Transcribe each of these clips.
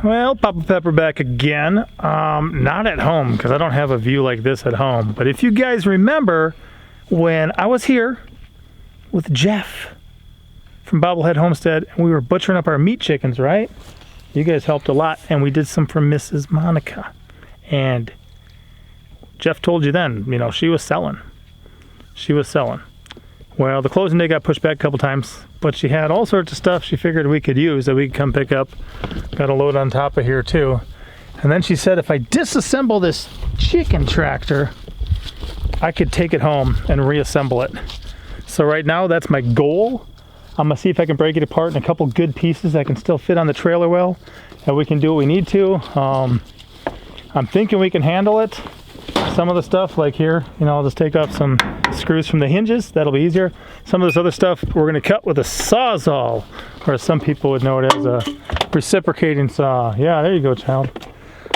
Well, Papa Pepper back again. Not at home because I don't have a view like this at home. But if you guys remember when I was here with Jeff from Bobblehead Homestead and we were butchering up our meat chickens, right? You guys helped a lot, and we did some for Mrs. Monica. And Jeff told you then, you know, she was selling. She was selling. Well, the closing day got pushed back a couple times, but she had all sorts of stuff she figured we could use that we could come pick up. Got a load on top of here too. And then she said if I disassemble this chicken tractor, I could take it home and reassemble it. So right now that's my goal. I'm gonna see if I can break it apart in a couple good pieces that can still fit on the trailer well, and we can do what we need to. I'm thinking we can handle it. Some of the stuff like here, you know, I'll just take off some screws from the hinges. That'll be easier. Some of this other stuff we're gonna cut with a Sawzall, or some people would know it as a reciprocating saw. Yeah, there you go, child.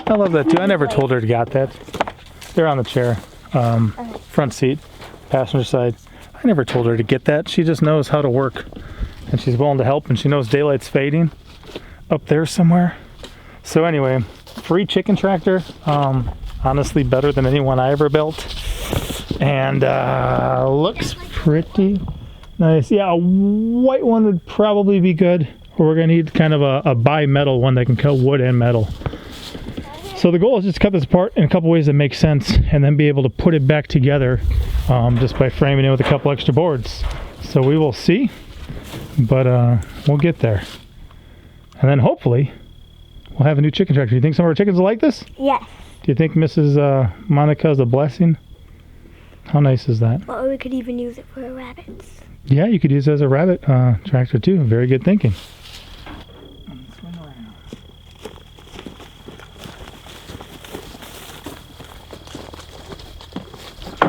I love that too. I never told her to got that. They're on the chair, front seat, passenger side. I never told her to get that. She just knows how to work, and she's willing to help, and she knows daylight's fading up there somewhere. So anyway, free chicken tractor. Honestly, better than anyone I ever built, and looks pretty nice. Yeah, a white one would probably be good, or we're gonna need kind of a bi-metal one that can cut wood and metal. So the goal is just to cut this apart in a couple ways that make sense, and then be able to put it back together just by framing it with a couple extra boards. So we will see, but we'll get there, and then hopefully we'll have a new chicken tractor. You think some of our chickens will like this? Yes. Do you think Mrs. Monica is a blessing? How nice is that? Well, we could even use it for rabbits. Yeah, you could use it as a rabbit tractor too. Very good thinking.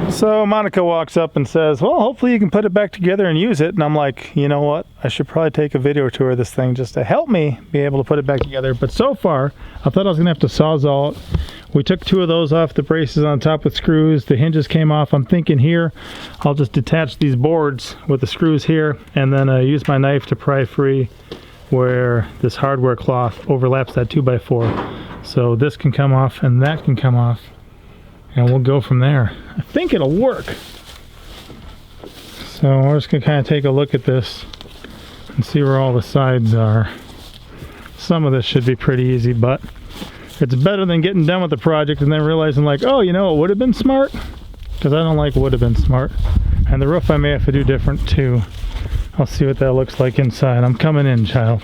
So Monica walks up and says, well, hopefully you can put it back together and use it. And I'm like, you know what? I should probably take a video tour of this thing just to help me be able to put it back together. But so far, I thought I was going to have to Sawzall it. We took two of those off the braces on top with screws. The hinges came off. I'm thinking here, I'll just detach these boards with the screws here and then use my knife to pry free where this hardware cloth overlaps that 2x4. So this can come off and that can come off. And we'll go from there. I think it'll work. So we're just gonna kind of take a look at this and see where all the sides are. Some of this should be pretty easy, but it's better than getting done with the project and then realizing like, oh, you know, it would have been smart. Because I don't like would have been smart. And the roof I may have to do different too. I'll see what that looks like inside. I'm coming in, child.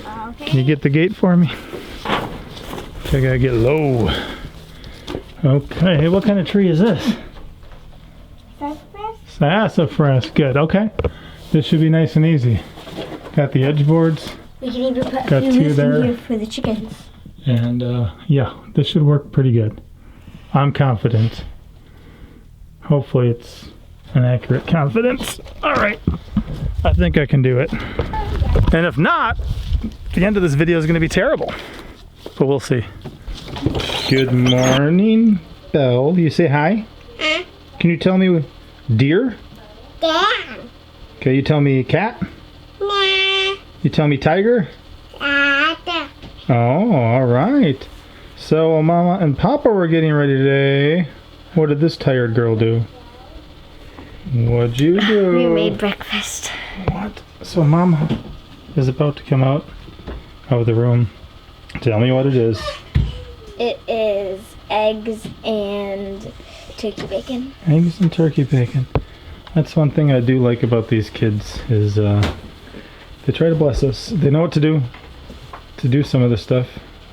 Okay. Can you get the gate for me? I gotta get low. Okay, what kind of tree is this? Sassafras? Sassafras, good, okay. This should be nice and easy. Got the edge boards. We can even put Got a few two roofs there. in here for the chickens. And yeah, this should work pretty good. I'm confident. Hopefully it's an accurate confidence. All right, I think I can do it. And if not, the end of this video is gonna be terrible, but we'll see. Good morning, Belle. You say hi? Can you tell me deer? Yeah. Okay, you tell me cat? Nah. You tell me tiger? Oh, all right. So Mama and Papa were getting ready today. What did this tired girl do? What'd you do? We made breakfast. What? So Mama is about to come out of the room. Tell me what it is. It is eggs and turkey bacon. Eggs and turkey bacon. That's one thing I do like about these kids is they try to bless us. They know what to do some of this stuff.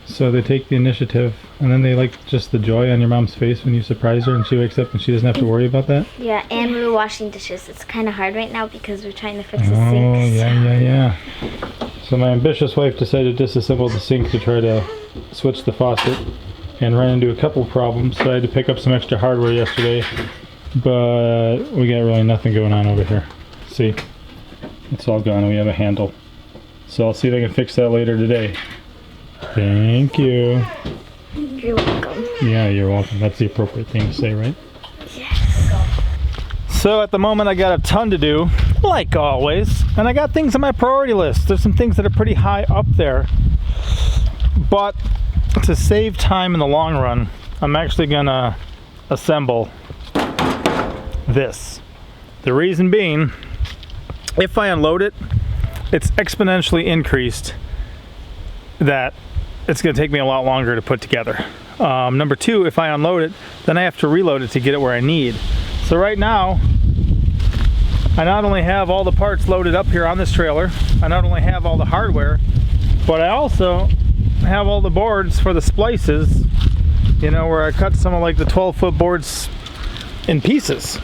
So they take the initiative, and then they like just the joy on your mom's face when you surprise her and she wakes up and she doesn't have to worry about that. Yeah, and we were washing dishes. It's kind of hard right now because we're trying to fix the sink. Oh, yeah. So my ambitious wife decided to disassemble the sink to try to switch the faucet and ran into a couple of problems. So I had to pick up some extra hardware yesterday, but we got really nothing going on over here. See, it's all gone. We have a handle. So I'll see if I can fix that later today. Thank you. You're welcome. Yeah, you're welcome. That's the appropriate thing to say, right? Yes. So at the moment I got a ton to do, like always, and I got things on my priority list. There's some things that are pretty high up there. But to save time in the long run, I'm actually gonna assemble this. The reason being, if I unload it, it's exponentially increased that it's gonna take me a lot longer to put together. Number two, if I unload it, then I have to reload it to get it where I need. So right now, I not only have all the parts loaded up here on this trailer, I not only have all the hardware, but I also have all the boards for the splices, you know, where I cut some of like the 12-foot boards in pieces.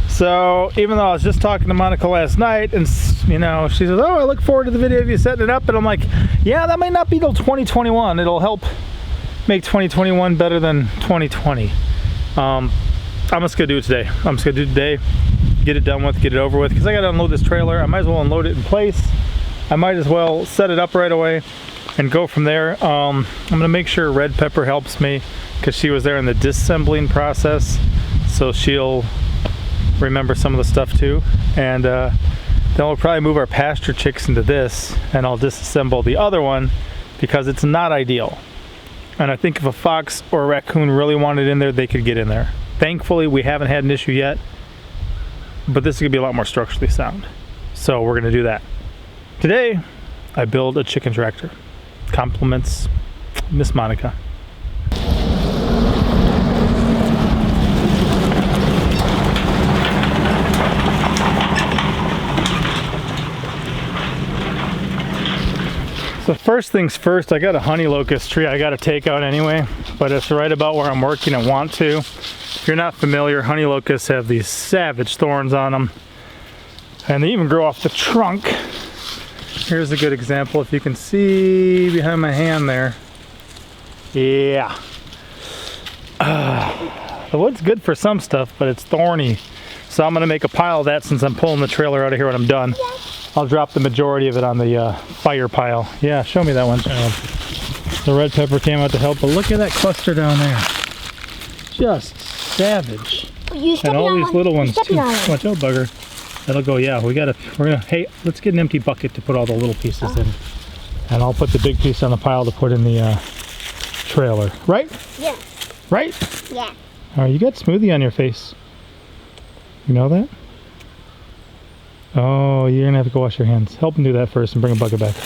So even though I was just talking to Monica last night, and you know, she says, oh, I look forward to the video of you setting it up, and I'm like, yeah, that might not be till 2021. It'll help make 2021 better than 2020. I'm just gonna do it today. I'm just gonna do it today, get it done with, get it over with, because I gotta unload this trailer. I might as well unload it in place. I might as well set it up right away and go from there. I'm gonna make sure Red Pepper helps me, because she was there in the disassembling process, so she'll remember some of the stuff too. And then we'll probably move our pasture chicks into this, and I'll disassemble the other one because it's not ideal. And I think if a fox or a raccoon really wanted in there, they could get in there. Thankfully, we haven't had an issue yet, but this is gonna be a lot more structurally sound. So we're gonna do that. Today, I build a chicken tractor. Compliments Miss Monica. So first things first, I got a honey locust tree I got to take out anyway, but it's right about where I'm working and want to. If you're not familiar, honey locusts have these savage thorns on them, and they even grow off the trunk. Here's a good example, if you can see behind my hand there. Yeah. The wood's good for some stuff, but it's thorny. So I'm gonna make a pile of that since I'm pulling the trailer out of here when I'm done. I'll drop the majority of it on the fire pile. Yeah, show me that one, child. The Red Pepper came out to help, but look at that cluster down there. Just savage. And all these little ones too. Watch out, bugger. That'll go, yeah, hey, let's get an empty bucket to put all the little pieces in. And I'll put the big piece on the pile to put in the trailer. Right? Yeah. Right? Yeah. All right, you got smoothie on your face. You know that? Oh, you're gonna have to go wash your hands. Help him do that first and bring a bucket back.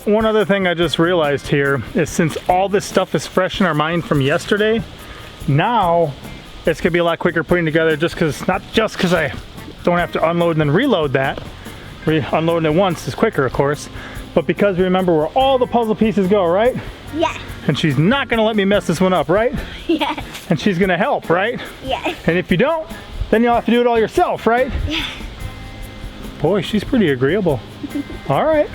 One other thing I just realized here is, since all this stuff is fresh in our mind from yesterday, now it's gonna be a lot quicker putting together, not just because I don't have to unload and then reload that. Unloading it once is quicker, of course, but because we remember where all the puzzle pieces go, right? Yeah. And she's not gonna let me mess this one up, right? Yeah. And she's gonna help, right? Yeah. And if you don't, then you'll have to do it all yourself, right? Yeah. Boy, she's pretty agreeable. All right.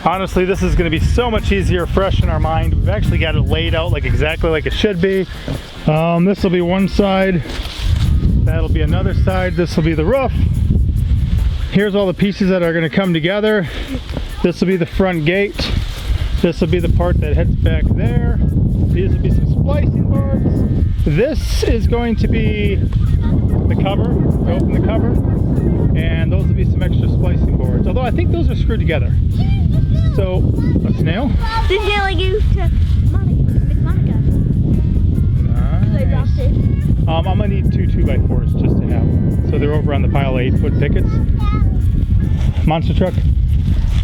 Honestly, this is going to be so much easier fresh in our mind. We've actually got it laid out exactly like it should be. This will be one side. That'll be another side. This will be the roof. Here's all the pieces that are going to come together. This will be the front gate. This will be the part that heads back there. These will be some splicing boards. This is going to be the cover. Open the cover. And those will be some extra splicing boards. Although I think those are screwed together. So, a snail? The snail I gave to Miss Monica. Nice. I dropped it. I'm gonna need 2 2x4s just to have. So they're over on the pile of 8-foot pickets. Monster truck.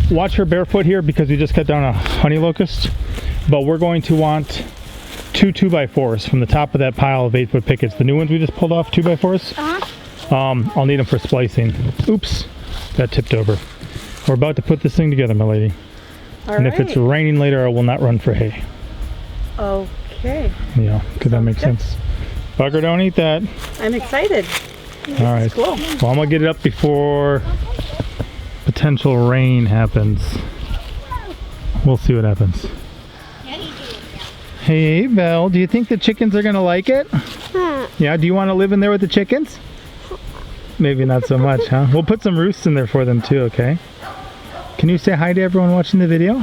Watch her barefoot here because we just cut down a honey locust. But we're going to want 2 2x4s from the top of that pile of 8-foot pickets. The new ones we just pulled off, 2x4s. I'll need them for splicing. Oops, that tipped over. We're about to put this thing together, my lady. And if it's raining later, I will not run for hay. Okay. Okay. Yeah, because that makes sense. Bugger, don't eat that. I'm excited. All right. Cool. Well, I'm gonna get it up before potential rain happens. We'll see what happens. Hey, Belle, do you think the chickens are gonna like it? Yeah, do you want to live in there with the chickens? Maybe not so much, huh? We'll put some roosts in there for them too, okay? Can you say hi to everyone watching the video?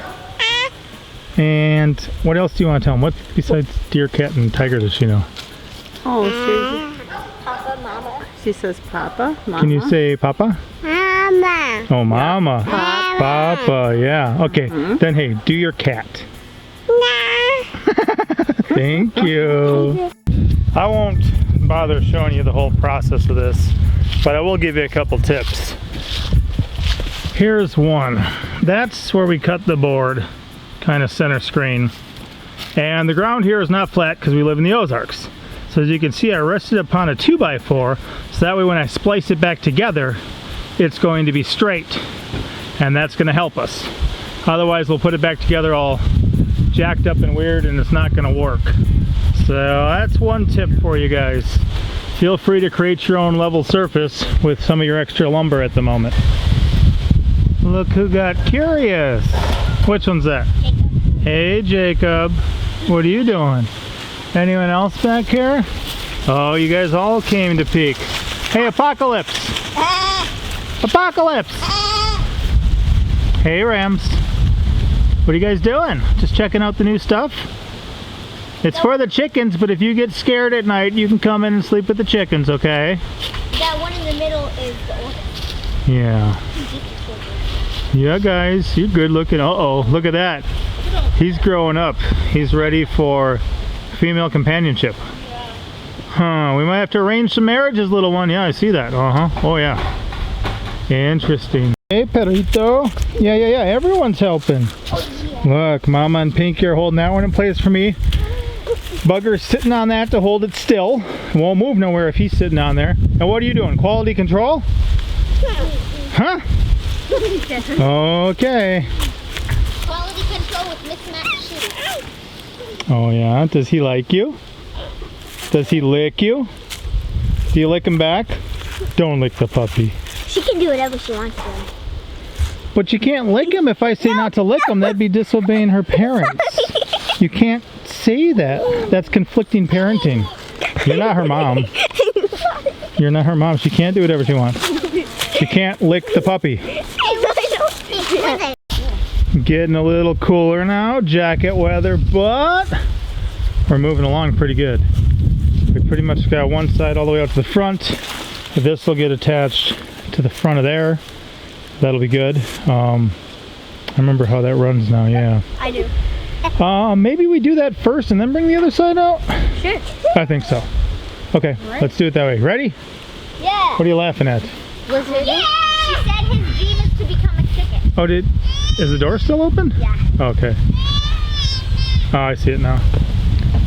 And what else do you want to tell them? What besides deer, cat, and tiger does she know? Oh, Papa, Mama. she says Papa, Mama. Can you say Papa? Mama. Oh, Mama. Papa, yeah. Okay, then hey, do your cat. Thank you. I won't bother showing you the whole process of this, but I will give you a couple tips. Here's one. That's where we cut the board, kind of center screen. And the ground here is not flat because we live in the Ozarks. So as you can see, I rested upon a 2x4, so that way when I splice it back together, it's going to be straight. And that's going to help us. Otherwise, we'll put it back together all jacked up and weird, and it's not going to work. So that's one tip for you guys. Feel free to create your own level surface with some of your extra lumber at the moment. Look who got curious. Which one's that? Jacob. Hey, Jacob. What are you doing? Anyone else back here? Oh, you guys all came to peek. Hey, Apocalypse. Apocalypse. Hey, Rams. What are you guys doing? Just checking out the new stuff? It's for the chickens, but if you get scared at night, you can come in and sleep with the chickens, okay? That one in the middle is the oldest. Yeah. Yeah, guys, you're good looking. Uh-oh, look at that. He's growing up. He's ready for female companionship. Huh, we might have to arrange some marriages, little one. Yeah, I see that. Uh-huh. Oh, yeah. Interesting. Hey, Perrito. Yeah, everyone's helping. Look, Mama and Pinky are holding that one in place for me. Bugger's sitting on that to hold it still. It won't move nowhere if he's sitting on there. And what are you doing? Quality control? Huh? Okay. Quality control with mismatched shoes. Oh yeah, does he like you? Does he lick you? Do you lick him back? Don't lick the puppy. She can do whatever she wants to. But you can't lick him if I say not to lick him. That'd be disobeying her parents. You can't say that. That's conflicting parenting. You're not her mom. You're not her mom. She can't do whatever she wants. She can't lick the puppy. Getting a little cooler now, jacket weather, but we're moving along pretty good. We pretty much got one side all the way out to the front. This will get attached to the front of there. That'll be good. I remember how that runs now, yeah. I do. Maybe we do that first and then bring the other side out? Sure. I think so. Okay, let's do it that way. Ready? Yeah. What are you laughing at? Was it? Yeah. She said his dream is to become a chicken. Oh, is the door still open? Yeah. Okay. Oh, I see it now.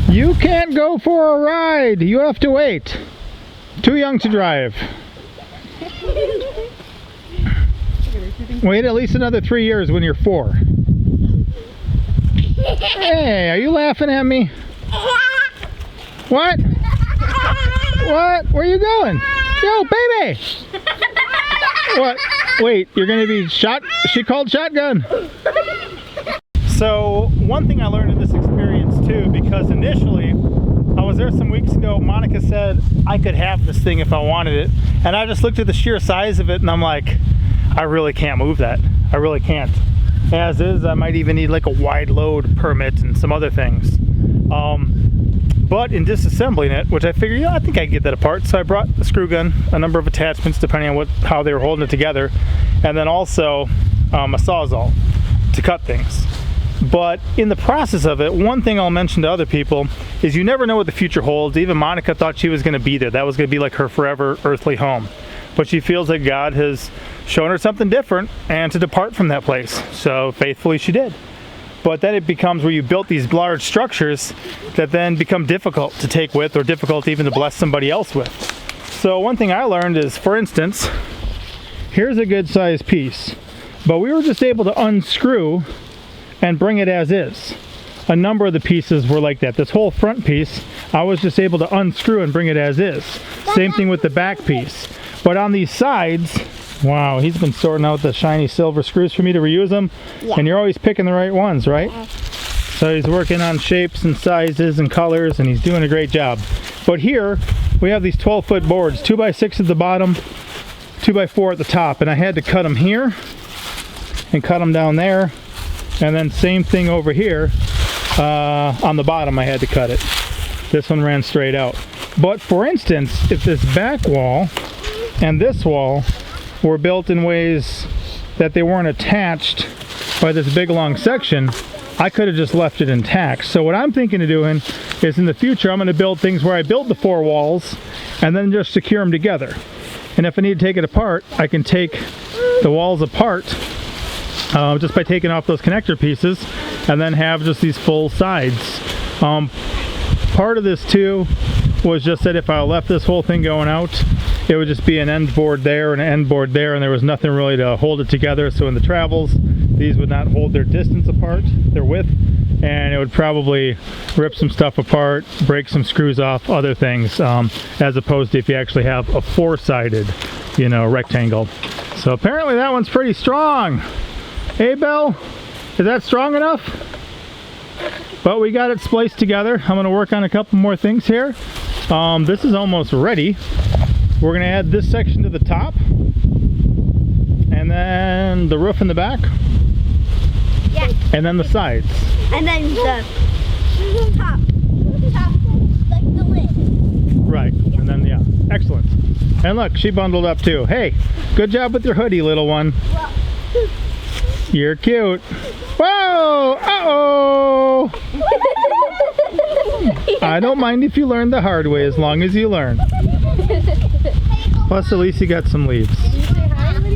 You can't go for a ride. You have to wait. Too young to drive. Wait at least another 3 years when you're 4. Hey, are you laughing at me? What? What? Where are you going? Yo, baby! What? Wait, you're gonna be shot? She called shotgun. So, one thing I learned in this experience too, because initially, I was there some weeks ago, Monica said I could have this thing if I wanted it. And I just looked at the sheer size of it and I'm like, I really can't move that. I really can't. As is, I might even need like a wide load permit and some other things. But in disassembling it, which I figured, I think I can get that apart. So I brought a screw gun, a number of attachments depending on how they were holding it together, and then also a Sawzall to cut things. But in the process of it, one thing I'll mention to other people is you never know what the future holds. Even Monica thought she was going to be there. That was going to be like her forever earthly home. But she feels like God has shown her something different and to depart from that place. So faithfully she did. But then it becomes where you built these large structures that then become difficult to take with or difficult even to bless somebody else with. So one thing I learned is, for instance, here's a good sized piece, but we were just able to unscrew and bring it as is. a number of the pieces were like that. This whole front piece, I was just able to unscrew and bring it as is. Same thing with the back piece. But on these sides, wow, he's been sorting out the shiny silver screws for me to reuse them. Yeah. And you're always picking the right ones, right? So he's working on shapes and sizes and colors, and he's doing a great job. But here, we have these 12-foot boards, 2x6 at the bottom, 2x4 at the top, and I had to cut them here and cut them down there, and then same thing over here on the bottom. I had to cut it. This one ran straight out. But for instance, if this back wall and this wall were built in ways that they weren't attached by this big long section, I could have just left it intact. So what I'm thinking of doing is in the future, I'm going to build things where I build the 4 walls and then just secure them together. And if I need to take it apart, I can take the walls apart just by taking off those connector pieces and then have just these full sides. Part of this too was just that if I left this whole thing going out, it would just be an end board there and an end board there, and there was nothing really to hold it together. So in the travels, these would not hold their distance apart, their width, and it would probably rip some stuff apart, break some screws off, other things, as opposed to if you actually have a 4-sided, you know, rectangle. So apparently that one's pretty strong. Hey, Belle, is that strong enough? But we got it spliced together. I'm gonna work on a couple more things here. This is almost ready. We're gonna add this section to the top, and then the roof in the back, Yeah. and then the sides. And then the top, like the lid. Right, and then, yeah, excellent. And look, she bundled up too. Hey, good job with your hoodie, little one. Well, You're cute. Whoa, uh-oh. I don't mind if you learn the hard way as long as you learn. Plus, at least you got some leaves.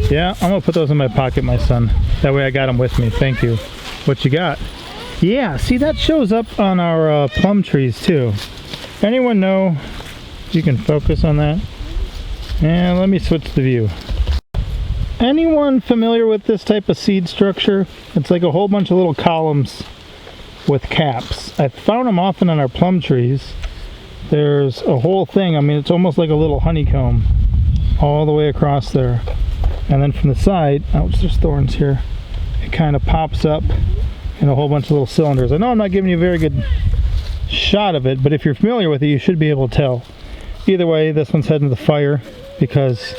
Yeah, I'm gonna put those in my pocket, my son. That way I got them with me. Thank you. What you got? Yeah, see, that shows up on our plum trees too. Anyone know if you can focus on that? And let me switch the view. Anyone familiar with this type of seed structure? It's like a whole bunch of little columns with caps. I found them often on our plum trees. There's a whole thing. I mean, it's almost like a little honeycomb all the way across there. And then from the side, ouch, there's thorns here. It kind of pops up in a whole bunch of little cylinders. I know I'm not giving you a very good shot of it, but if you're familiar with it, you should be able to tell. Either way, this one's heading to the fire because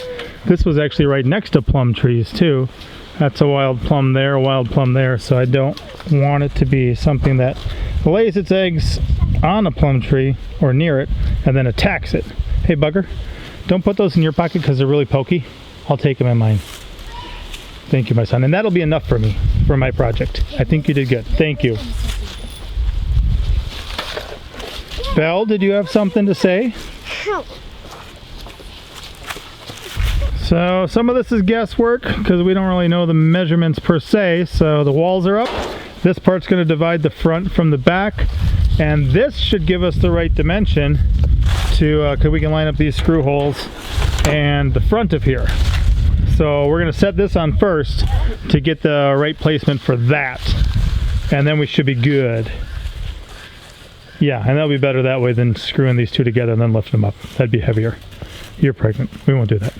this was actually right next to plum trees too. That's a wild plum there, a wild plum there, so I don't want it to be something that lays its eggs on a plum tree or near it and then attacks it. Hey, bugger, don't put those in your pocket because they're really pokey. I'll take them in mine. Thank you, my son. And that'll be enough for me, for my project. I think you did good. Thank you. Belle, did you have something to say? So some of this is guesswork because we don't really know the measurements per se. So the walls are up. This part's going to divide the front from the back. And this should give us the right dimension to, because we can line up these screw holes and the front of here. So we're going to set this on first to get the right placement for that. And then we should be good. Yeah, and that'll be better that way than screwing these two together and then lifting them up. That'd be heavier. You're pregnant. We won't do that.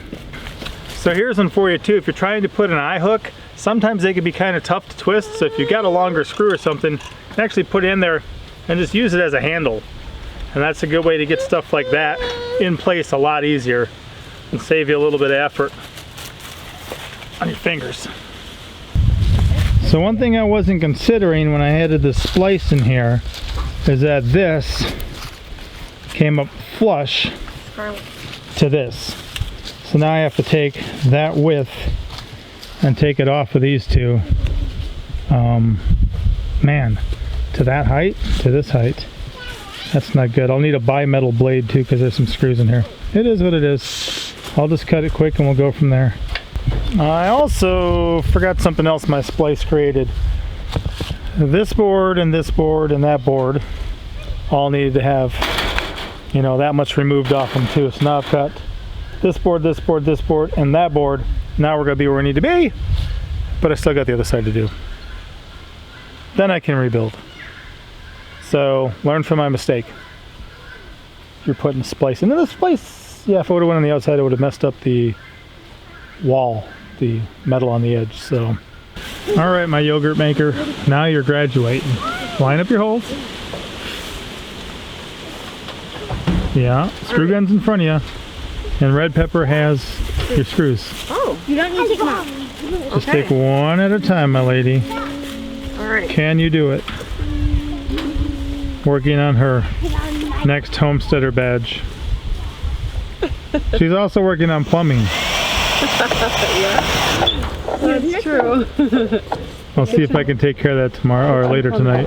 So here's one for you too. If you're trying to put an eye hook, sometimes they can be kind of tough to twist. So if you've got a longer screw or something, you can actually put it in there and just use it as a handle. And that's a good way to get stuff like that in place a lot easier and save you a little bit of effort on your fingers. So one thing I wasn't considering when I added the splice in here is that this came up flush to this. So now I have to take that width and take it off of these two. Man, to that height, to this height, that's not good. I'll need a bimetal blade too because there's some screws in here. It is what it is. I'll just cut it quick and we'll go from there. I also forgot something else my splice created. This board and this board and that board all needed to have, you know, that much removed off them too. So now I've got this board, this board, this board, and that board. Now we're going to be where we need to be, but I still got the other side to do. Then I can rebuild. So learn from my mistake. You're putting splice into the splice. Yeah, if I would have went on the outside, it would have messed up the wall, the metal on the edge. So, all right, my yogurt maker. Now you're graduating. Line up your holes. Yeah, screw guns in front of you. And red pepper has your screws. Oh, You don't need to take them out. Just take one at a time, my lady. all right. Can you do it? Working on her next homesteader badge. She's also working on plumbing. That's true. I'll see if I can take care of that tomorrow or later tonight.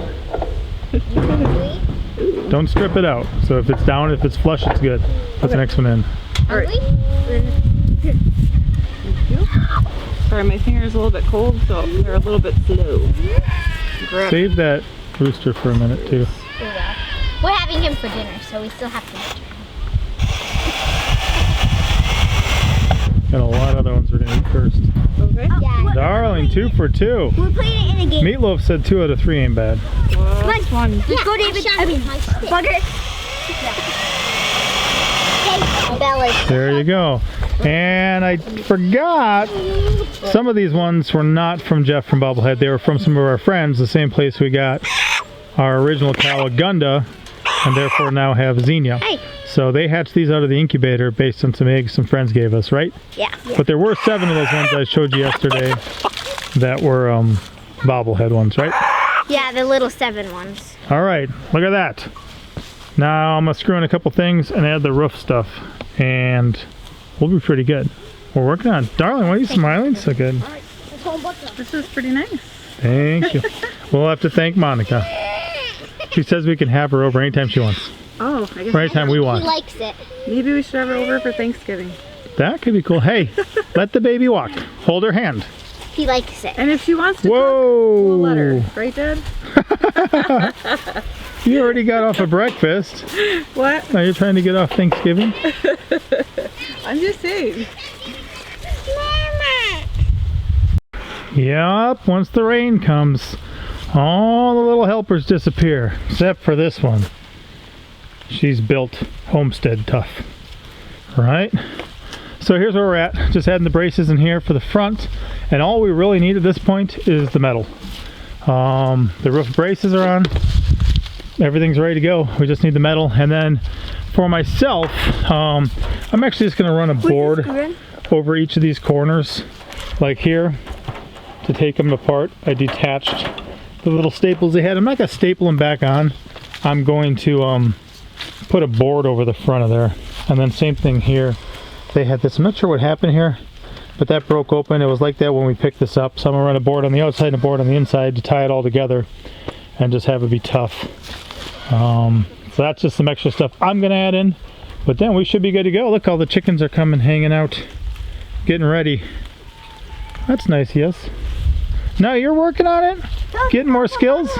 Don't strip it out. So if it's down, if it's flush, it's good. Put the next one in. All right. Thank you. Sorry, my finger's a little bit cold, so they're a little bit slow. Grab. Save that rooster for a minute too. We're having him for dinner, so we still have to nurture him. Got a lot of other ones we're gonna eat first. Okay. Yeah. Darling, 2 for 2. We're playing it in a game. Meatloaf said 2 out of 3 ain't bad. Last one. Let's go, David. I mean, Bugger. Bella's. There you go. And I forgot, some of these ones were not from Jeff from Bobblehead. They were from some of our friends, the same place we got our original cow, Gunda, and therefore now have Xenia. Hey. So they hatched these out of the incubator based on some eggs some friends gave us, right? Yeah. But there were 7 of those ones I showed you yesterday that were Bobblehead ones, right? Yeah, the little 7 ones. All right, look at that. Now I'm gonna screw in a couple things and add the roof stuff, and we'll be pretty good. We're working on it. Darling, why are you smiling so good? This is pretty nice. Thank you. We'll have to thank Monica. She says we can have her over anytime she wants. Oh, I guess Or anytime we He want. likes it. maybe we should have her over for Thanksgiving. That could be cool. Hey, let the baby walk. Hold her hand. He likes it. And if she wants to cook, Whoa! we'll let her. Right, Dad? You already got off of breakfast. What? Now you're trying to get off Thanksgiving? I'm just saying. Yup, once the rain comes, all the little helpers disappear, except for this one. She's built homestead tough. Right? So here's where we're at. Just adding the braces in here for the front, and all we really need at this point is the metal. The roof braces are on. Everything's ready to go. We just need the metal. And then for myself, I'm actually just going to run a board over each of these corners, like here, to take them apart. I detached the little staples they had. I'm not going to staple them back on. I'm going to put a board over the front of there. And then same thing here. They had this, I'm not sure what happened here, but that broke open. It was like that when we picked this up. So I'm gonna run a board on the outside and a board on the inside to tie it all together and just have it be tough. So that's just some extra stuff I'm gonna add in, but then we should be good to go. Look, all the chickens are coming, hanging out, getting ready. That's nice, yes. Now you're working on it? Getting more skills?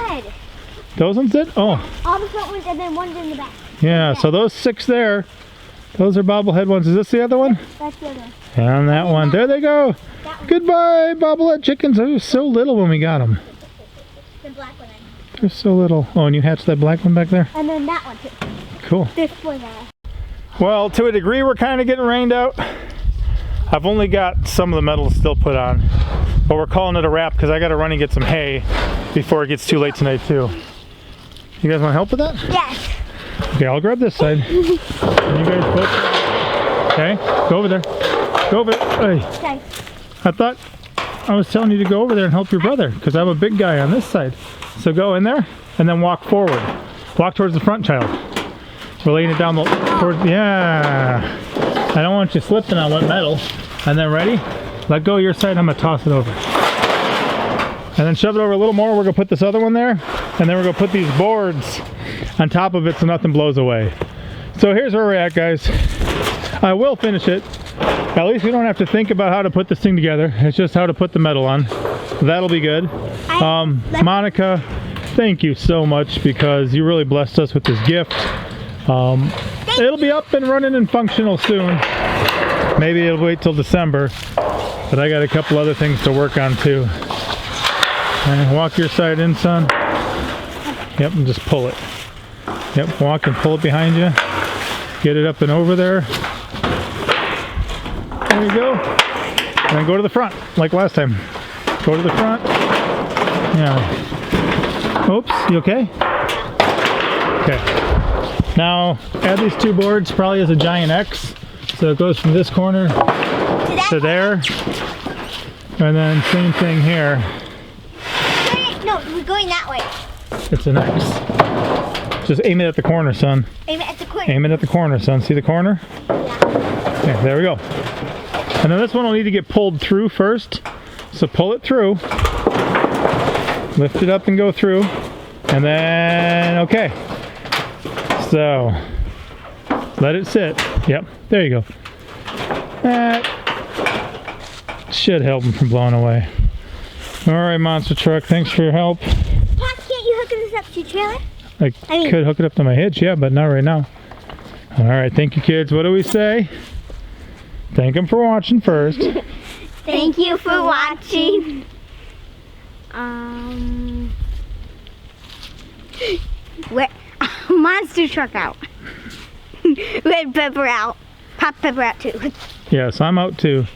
Those ones did? Oh. All the front ones and then one's in the back. Yeah, so those 6 there, those are bobblehead ones. Is this the other one? That's the other. And that one. There they go. Goodbye, bobblehead chickens. They were so little when we got them. The black one. They're so little. Oh, and you hatched that black one back there? And then that one too. Cool. This one. Well, to a degree, we're kind of getting rained out. I've only got some of the metal still put on, but we're calling it a wrap because I got to run and get some hay before it gets too late tonight too. You guys want to help with that? Yes. Okay, I'll grab this side. And you guys both. Okay, go over there. Go over there. Hey. Okay. I thought I was telling you to go over there and help your brother because I'm a big guy on this side. So go in there and then walk forward. Walk towards the front, child. We're laying it down towards, yeah. I don't want you slipping on wet metal. And then ready? Let go of your side, I'm gonna toss it over. And then shove it over a little more. We're gonna put this other one there. And then we're gonna put these boards on top of it so nothing blows away. So here's where we're at, guys. I will finish it. At least we don't have to think about how to put this thing together. It's just how to put the metal on. That'll be good. Monica, thank you so much because you really blessed us with this gift. It'll be up and running and functional soon. Maybe it'll wait till December, but I got a couple other things to work on too. And walk your side in, son. Yep, and just pull it. Yep, walk and pull it behind you. Get it up and over there. There you go. And then go to the front, like last time. Go to the front. Yeah. Oops, you okay? Okay. Now, add these two boards probably as a giant X. So it goes from this corner to there. And then same thing here. No, we're going that way. It's an X. Just aim it at the corner, son. Aim it at the corner. Aim it at the corner, son. See the corner? Yeah. Okay, there we go. And then this one will need to get pulled through first. So pull it through. Lift it up and go through. And then, okay. So, let it sit. Yep, there you go. That should help them from blowing away. All right, monster truck, thanks for your help. Pat, can't you hook this up to your trailer? I could hook it up to my hitch, yeah, but not right now. All right, thank you, kids. What do we say? Thank them for watching first. Thank you for watching. Where monster truck out. Red pepper out. Pop pepper out too. Yes, I'm out too.